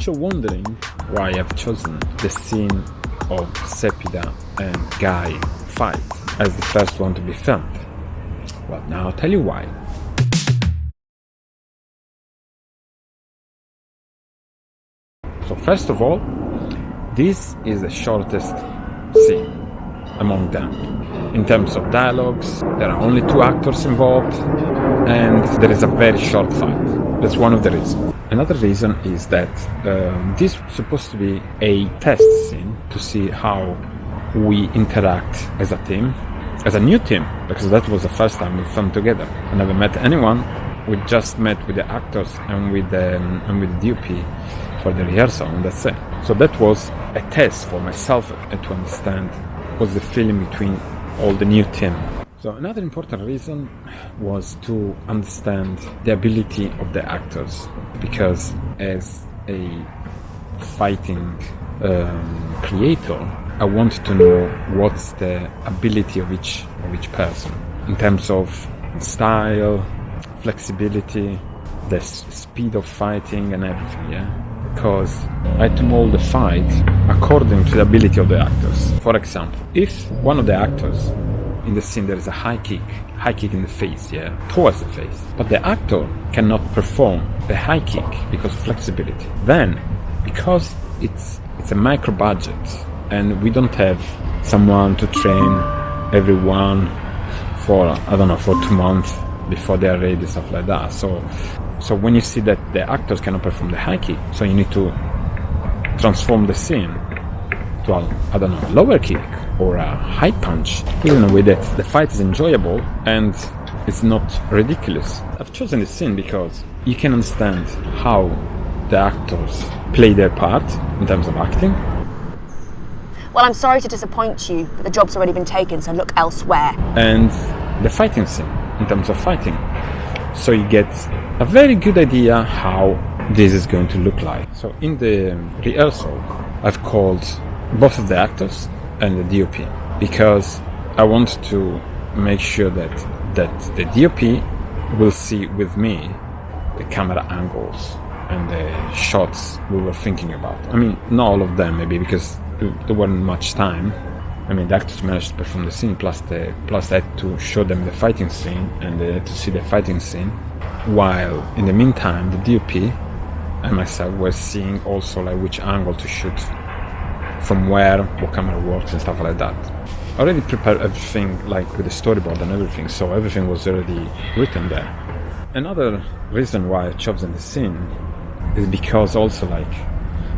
case you're wondering why I've chosen the scene of Sepida and Guy fight as the first one to be filmed, well, now I'll tell you why. So first of all, this is the shortest scene among them. In terms of dialogues, there are only 2 actors involved, and there is a very short fight. That's one of the reasons. Another reason is that this is supposed to be a test scene to see how we interact as a team, as a new team, because that was the first time we filmed together. I never met anyone. We just met with the actors and with the DOP for the rehearsal, and that's it. So that was a test for myself to understand what's the feeling between all the new team. So another important reason was to understand the ability of the actors, because as a fighting creator, I want to know what's the ability of each person in terms of style, flexibility, the speed of fighting and everything, yeah? Because I had to mold the fight according to the ability of the actors. For example, if one of the actors in the scene there is a high kick in the face, yeah, towards the face, but the actor cannot perform the high kick because of flexibility, then because it's a micro budget and we don't have someone to train everyone for 2 months before they are ready, stuff like that. So when you see that the actors cannot perform the high kick, so you need to transform the scene to a lower kick or a high punch in a way that the fight is enjoyable and it's not ridiculous. I've chosen this scene because you can understand how the actors play their part in terms of acting. Well, I'm sorry to disappoint you, but the job's already been taken, so look elsewhere. And the fighting scene, in terms of fighting. So you get a very good idea how this is going to look like. So in the rehearsal, I've called both of the actors and the DOP because I want to make sure that the DOP will see with me the camera angles and the shots we were thinking about. I mean, not all of them maybe because there wasn't much time. I mean, the actors managed to perform the scene, plus I had to show them the fighting scene, and they had to see the fighting scene. While in the meantime, the DOP and myself were seeing also like which angle to shoot, from where, what camera works, and stuff like that. I already prepared everything, like with the storyboard and everything, so everything was already written there. Another reason why I chosen the scene is because also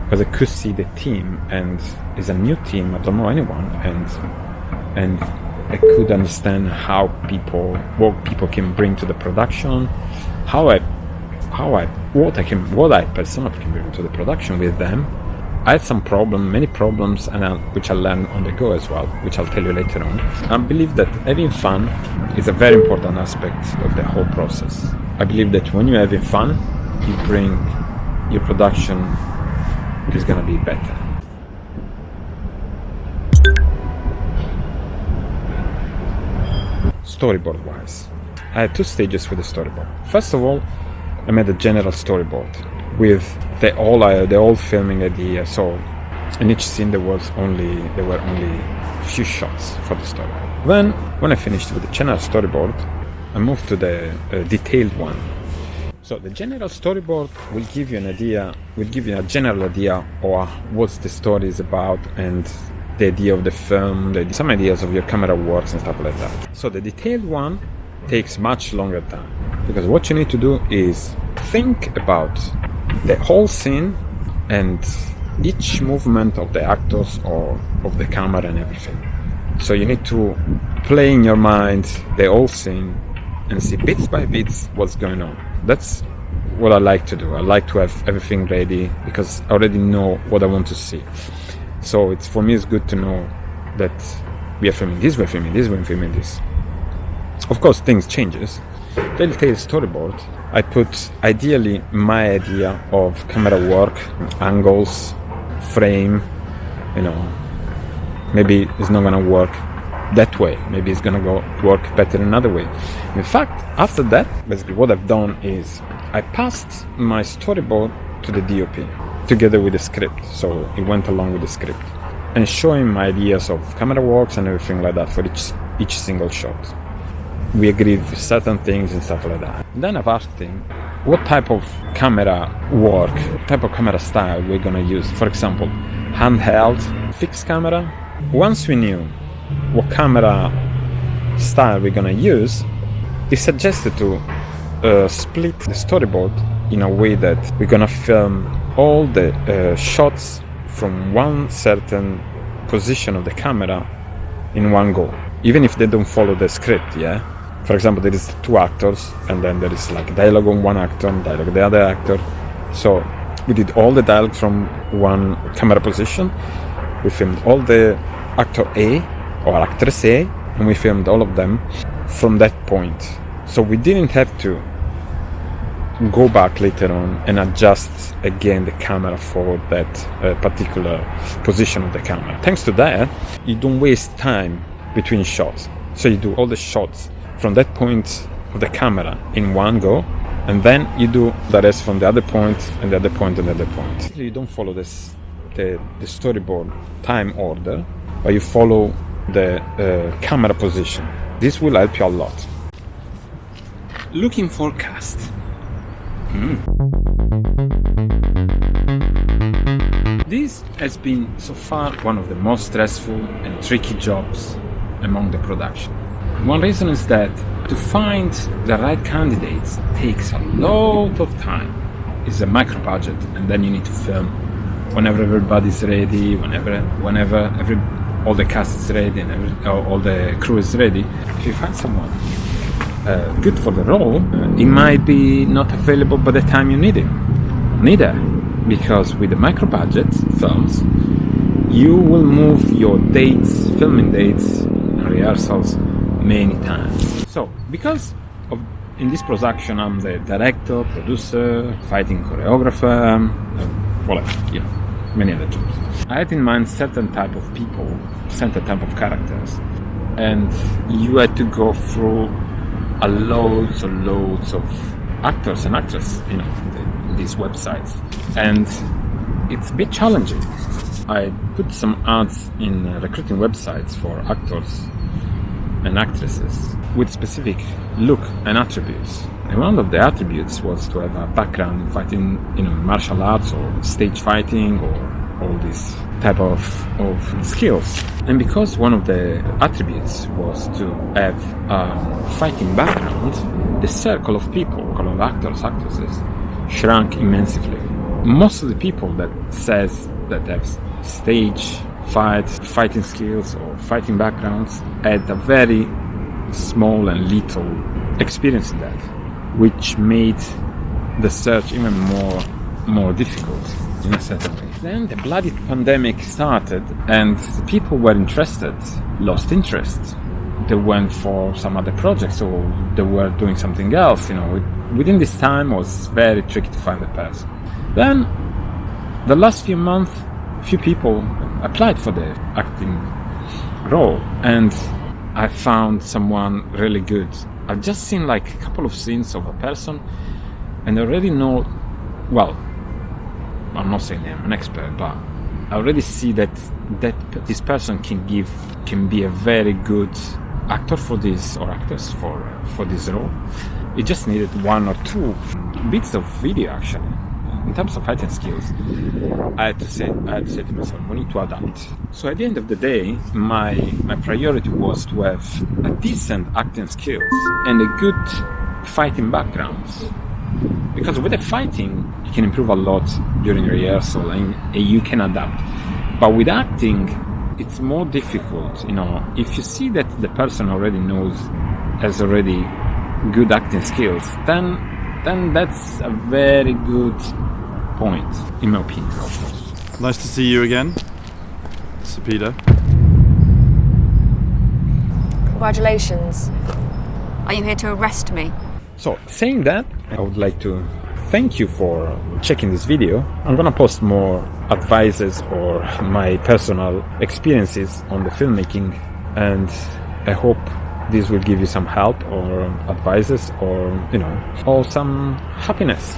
because I could see the team, and it's a new team, I don't know anyone, and I could understand what people can bring to the production, what I personally can bring to the production with them. I had many problems, which I learned on the go as well, which I'll tell you later on. I believe that having fun is a very important aspect of the whole process. I believe that when you're having fun, you bring your production is going to be better. Storyboard wise, I had 2 stages for the storyboard. First of all, I made a general storyboard with the whole filming idea. So in each scene there were only a few shots for the storyboard. Then when I finished with the general storyboard, I moved to the detailed one. So the general storyboard will give you a general idea of what the story is about and the idea of the film, some ideas of your camera works and stuff like that. So the detailed one takes much longer time, because what you need to do is think about the whole scene and each movement of the actors or of the camera and everything. So you need to play in your mind the whole scene and see bits by bits what's going on. That's what I like to do. I like to have everything ready because I already know what I want to see. So it's good to know that we are filming this, we're filming this, we're filming this. Of course, things changes. The detailed storyboard, I put ideally my idea of camera work, angles, frame. Maybe it's not gonna work that way. Maybe it's gonna work better another way. In fact, after that, basically what I've done is I passed my storyboard to the DOP together with the script, so it went along with the script, and show him ideas of camera works and everything like that for each single shot. We agreed with certain things and stuff like that. Then I've asked him what type of camera work, type of camera style we're gonna use. For example, handheld, fixed camera. Once we knew what camera style we're gonna use, he suggested to split the storyboard in a way that we're gonna film all the shots from one certain position of the camera in one go, even if they don't follow the script. For example, there is 2 actors, and then there is like dialogue on one actor and dialogue on the other actor. So we did all the dialogue from one camera position. We filmed all the actor A or actress A, and we filmed all of them from that point. So we didn't have to go back later on and adjust again the camera for that particular position of the camera. Thanks to that, you don't waste time between shots. So you do all the shots from that point of the camera in one go, and then you do the rest from the other point and the other point and the other point. You don't follow the storyboard time order, but you follow the camera position. This will help you a lot. Looking for cast. This has been so far one of the most stressful and tricky jobs among the production. One reason is that to find the right candidates takes a lot of time. It's a micro budget, and then you need to film whenever everybody's ready, whenever all the cast is ready and all the crew is ready. If you find someone good for the role, it might be not available by the time you need him. Neither, because with the micro budget films, you will move your dates, filming dates, and rehearsals many times. So, because in this production I'm the director, producer, fighting choreographer, whatever, many other jobs. I had in mind certain type of people, certain type of characters, and you had to go through loads of actors and actresses, in these websites, and it's a bit challenging. I put some ads in recruiting websites for actors and actresses with specific look and attributes. And one of the attributes was to have a background in fighting, martial arts or stage fighting or all these type of skills. And because one of the attributes was to have a fighting background, the circle of people, of actors, actresses, shrank immensely. Most of the people that says that have stage fighting skills or fighting backgrounds had a very small and little experience in that, which made the search even more difficult in a certain way. Then the bloody pandemic started, and people were interested, lost interest. They went for some other projects, or they were doing something else. Within this time, it was very tricky to find a person. Then, the last few months, few people applied for the acting role, and I found someone really good. I've just seen like a couple of scenes of a person, and I already know, well, I'm not saying I'm an expert, but I already see that this person can be a very good actor for this, or actors for this role. It just needed 1 or 2 bits of video actually. In terms of fighting skills, I had to say to myself, we need to adapt. So at the end of the day, my priority was to have a decent acting skills and a good fighting backgrounds. Because with the fighting, you can improve a lot during rehearsal and you can adapt. But with acting, it's more difficult. If you see that the person already has already good acting skills, then that's a very good point, in my opinion. Nice to see you again, Sir Peter. Congratulations. Are you here to arrest me? So, saying that, I would like to thank you for checking this video. I'm gonna post more advices or my personal experiences on the filmmaking, and I hope this will give you some help or advices or, or some happiness,